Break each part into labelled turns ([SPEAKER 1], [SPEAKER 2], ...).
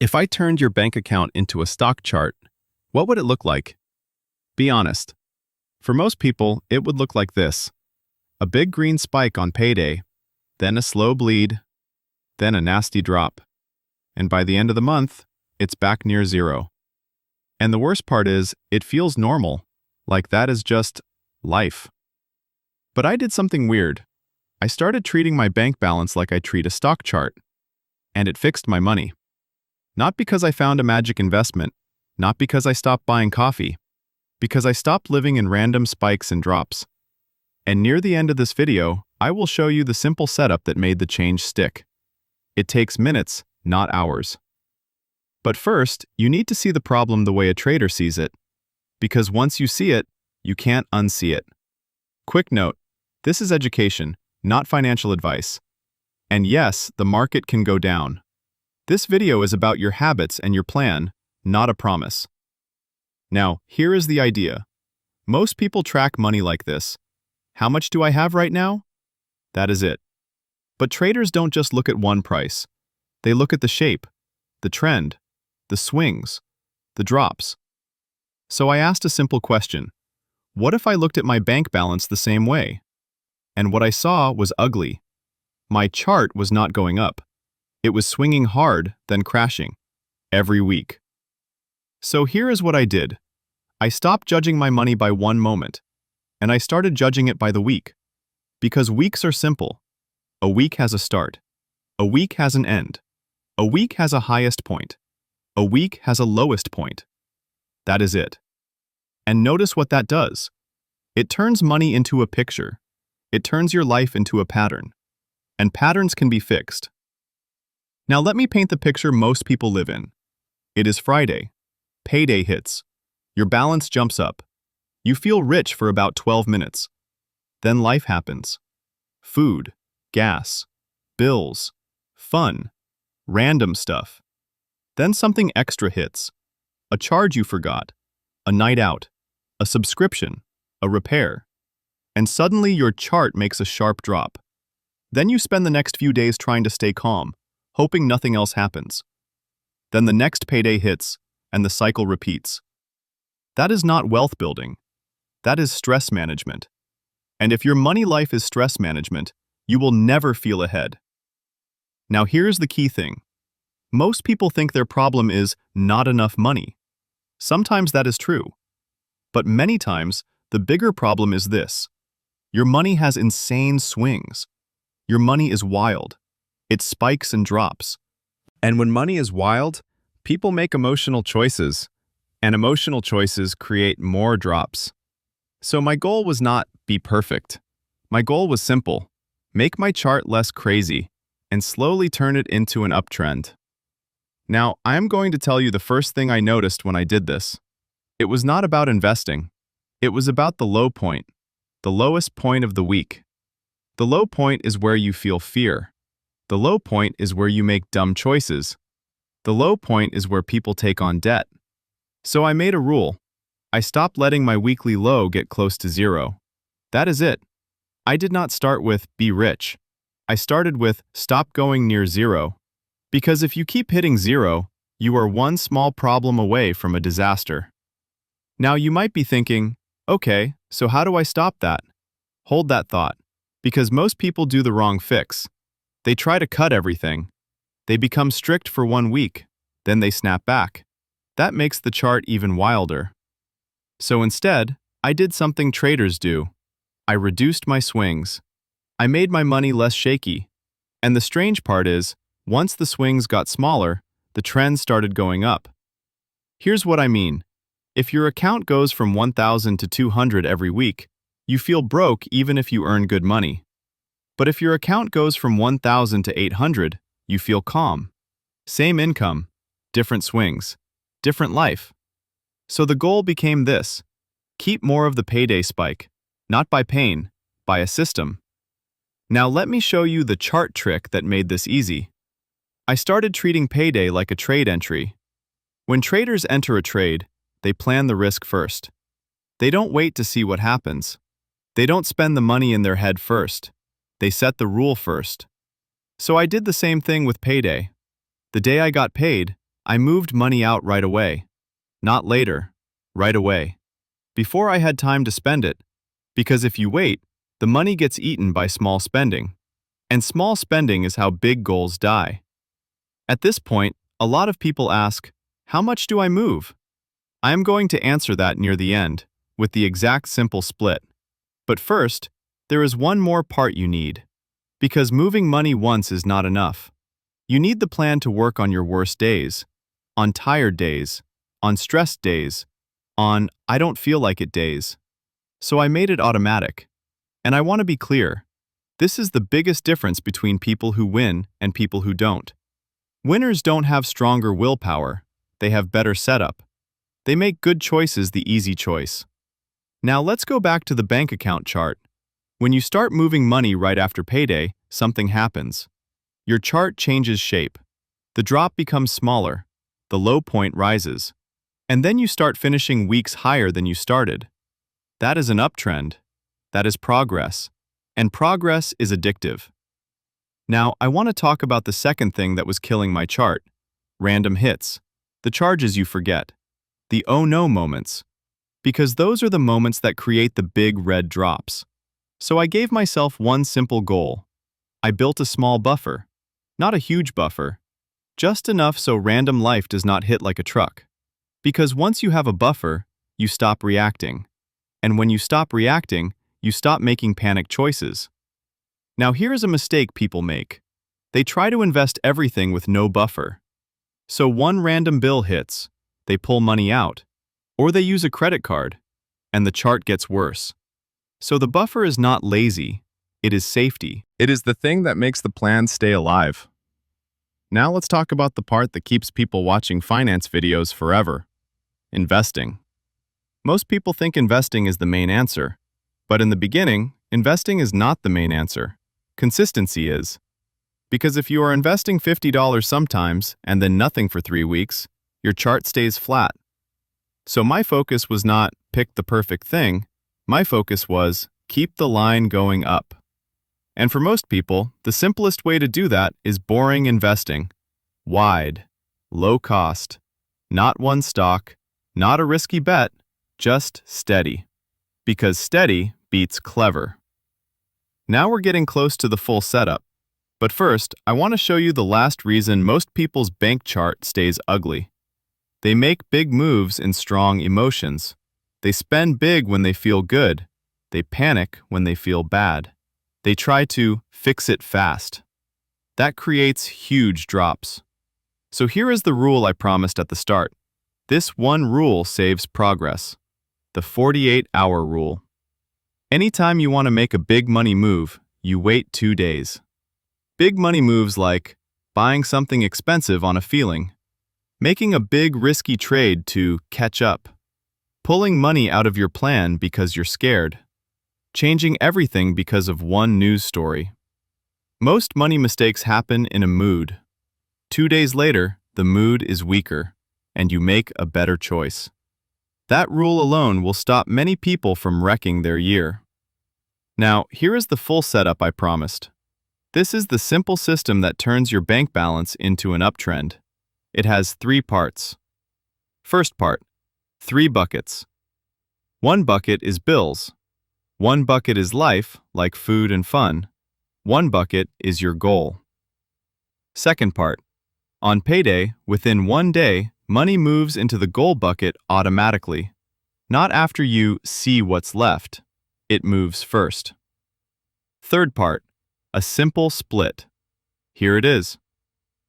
[SPEAKER 1] If I turned your bank account into a stock chart, what would it look like? Be honest. For most people, it would look like this. A big green spike on payday, then a slow bleed, then a nasty drop. And by the end of the month, it's back near zero. And the worst part is, it feels normal, like that is just life. But I did something weird. I started treating my bank balance like I treat a stock chart. And it fixed my money. Not because I found a magic investment, not because I stopped buying coffee, because I stopped living in random spikes and drops. And near the end of this video, I will show you the simple setup that made the change stick. It takes minutes, not hours. But first, you need to see the problem the way a trader sees it, because once you see it, you can't unsee it. Quick note, this is education, not financial advice. And yes, the market can go down. This video is about your habits and your plan, not a promise. Now, here is the idea. Most people track money like this. How much do I have right now? That is it. But traders don't just look at one price. They look at the shape, the trend, the swings, the drops. So I asked a simple question. What if I looked at my bank balance the same way? And what I saw was ugly. My chart was not going up. It was swinging hard, then crashing. Every week. So here is what I did. I stopped judging my money by one moment, and I started judging it by the week. Because weeks are simple. A week has a start. A week has an end. A week has a highest point. A week has a lowest point. That is it. And notice what that does. It turns money into a picture. It turns your life into a pattern. And patterns can be fixed. Now let me paint the picture most people live in. It is Friday. Payday hits. Your balance jumps up. You feel rich for about 12 minutes. Then life happens. Food, gas, bills, fun, random stuff. Then something extra hits. A charge you forgot, a night out, a subscription, a repair. And suddenly your chart makes a sharp drop. Then you spend the next few days trying to stay calm, hoping nothing else happens. Then the next payday hits, and the cycle repeats. That is not wealth building. That is stress management. And if your money life is stress management, you will never feel ahead. Now here's the key thing. Most people think their problem is not enough money. Sometimes that is true. But many times, the bigger problem is this. Your money has insane swings. Your money is wild. It spikes and drops. And when money is wild, people make emotional choices. And emotional choices create more drops. So my goal was not be perfect. My goal was simple. Make my chart less crazy and slowly turn it into an uptrend. Now, I am going to tell you the first thing I noticed when I did this. It was not about investing. It was about the low point, the lowest point of the week. The low point is where you feel fear. The low point is where you make dumb choices. The low point is where people take on debt. So I made a rule. I stopped letting my weekly low get close to zero. That is it. I did not start with be rich. I started with stop going near zero. Because if you keep hitting zero, you are one small problem away from a disaster. Now you might be thinking, okay, so how do I stop that? Hold that thought. Because most people do the wrong fix. They try to cut everything. They become strict for 1 week. Then they snap back. That makes the chart even wilder. So instead, I did something traders do. I reduced my swings. I made my money less shaky. And the strange part is, once the swings got smaller, the trend started going up. Here's what I mean. If your account goes from 1,000 to 200 every week, you feel broke even if you earn good money. But if your account goes from 1,000 to 800, you feel calm. Same income, different swings, different life. So the goal became this. Keep more of the payday spike, not by pain, by a system. Now let me show you the chart trick that made this easy. I started treating payday like a trade entry. When traders enter a trade, they plan the risk first. They don't wait to see what happens. They don't spend the money in their head first. They set the rule first. So I did the same thing with payday. The day I got paid, I moved money out right away. Not later, right away. Before I had time to spend it. Because if you wait, the money gets eaten by small spending. And small spending is how big goals die. At this point, a lot of people ask, how much do I move? I am going to answer that near the end, with the exact simple split. But first, there is one more part you need. Because moving money once is not enough. You need the plan to work on your worst days, on tired days, on stressed days, on I don't feel like it days. So I made it automatic. And I want to be clear. This is the biggest difference between people who win and people who don't. Winners don't have stronger willpower. They have better setup. They make good choices the easy choice. Now let's go back to the bank account chart. When you start moving money right after payday, something happens. Your chart changes shape. The drop becomes smaller. The low point rises. And then you start finishing weeks higher than you started. That is an uptrend. That is progress. And progress is addictive. Now, I want to talk about the second thing that was killing my chart. Random hits. The charges you forget. The oh no moments. Because those are the moments that create the big red drops. So I gave myself one simple goal. I built a small buffer. Not a huge buffer. Just enough so random life does not hit like a truck. Because once you have a buffer, you stop reacting. And when you stop reacting, you stop making panic choices. Now here is a mistake people make. They try to invest everything with no buffer. So one random bill hits, they pull money out, or they use a credit card, and the chart gets worse. So the buffer is not lazy, it is safety. It is the thing that makes the plan stay alive. Now let's talk about the part that keeps people watching finance videos forever. Investing. Most people think investing is the main answer. But in the beginning, investing is not the main answer. Consistency is. Because if you are investing $50 sometimes and then nothing for 3 weeks, your chart stays flat. So my focus was not pick the perfect thing. My focus was keep the line going up. And for most people, the simplest way to do that is boring investing. Wide, low cost, not one stock, not a risky bet, just steady. Because steady beats clever. Now we're getting close to the full setup. But first, I want to show you the last reason most people's bank chart stays ugly. They make big moves in strong emotions. They spend big when they feel good. They panic when they feel bad. They try to fix it fast. That creates huge drops. So here is the rule I promised at the start. This one rule saves progress. The 48-hour rule. Anytime you want to make a big money move, you wait 2 days. Big money moves like buying something expensive on a feeling, making a big risky trade to catch up, pulling money out of your plan because you're scared, changing everything because of one news story. Most money mistakes happen in a mood. 2 days later, the mood is weaker, and you make a better choice. That rule alone will stop many people from wrecking their year. Now, here is the full setup I promised. This is the simple system that turns your bank balance into an uptrend. It has 3 parts. First part, 3 buckets. 1 bucket is bills. 1 bucket is life, like food and fun. 1 bucket is your goal. Second part, on payday, within 1 day, money moves into the goal bucket automatically. Not after you see what's left. It moves first. Third part, a simple split. Here it is.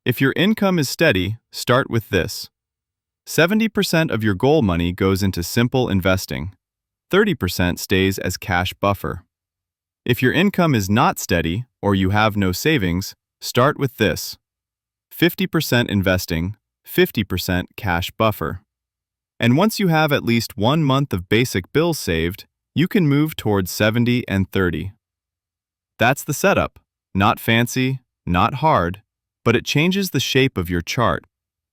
[SPEAKER 1] If your income is steady, start with this. 70% of your goal money goes into simple investing. 30% stays as cash buffer. If your income is not steady or you have no savings, start with this. 50% investing, 50% cash buffer. And once you have at least 1 month of basic bills saved, you can move towards 70 and 30. That's the setup. Not fancy, not hard, but it changes the shape of your chart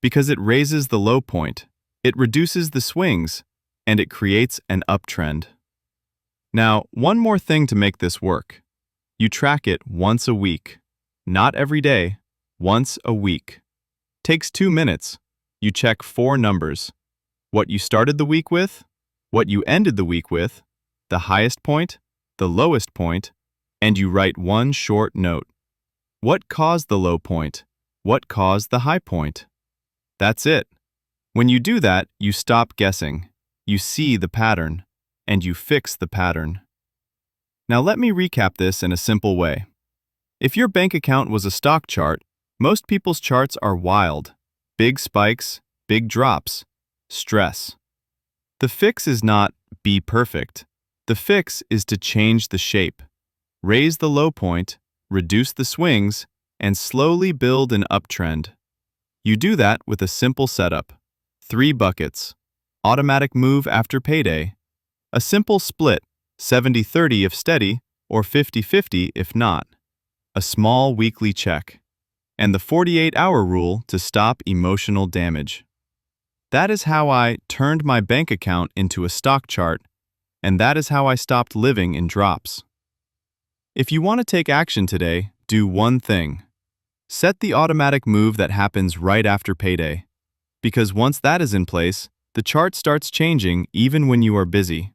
[SPEAKER 1] because it raises the low point, it reduces the swings, and it creates an uptrend. Now, one more thing to make this work. You track it once a week. Not every day, once a week. Takes 2 minutes. You check 4 numbers: what you started the week with, what you ended the week with, the highest point, the lowest point, and you write one short note. What caused the low point? What caused the high point? That's it. When you do that, you stop guessing. You see the pattern, and you fix the pattern. Now let me recap this in a simple way. If your bank account was a stock chart, most people's charts are wild. Big spikes, big drops, stress. The fix is not be perfect. The fix is to change the shape. Raise the low point, reduce the swings, and slowly build an uptrend. You do that with a simple setup. 3 buckets. Automatic move after payday. A simple split, 70-30 if steady, or 50-50 if not. A small weekly check. And the 48-hour rule to stop emotional damage. That is how I turned my bank account into a stock chart, and that is how I stopped living in drops. If you want to take action today, do one thing. Set the automatic move that happens right after payday. Because once that is in place, the chart starts changing even when you are busy.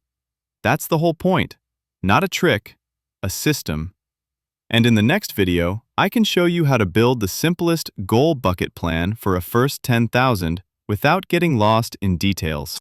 [SPEAKER 1] That's the whole point. Not a trick, a system. And in the next video, I can show you how to build the simplest goal bucket plan for a first 10,000 without getting lost in details.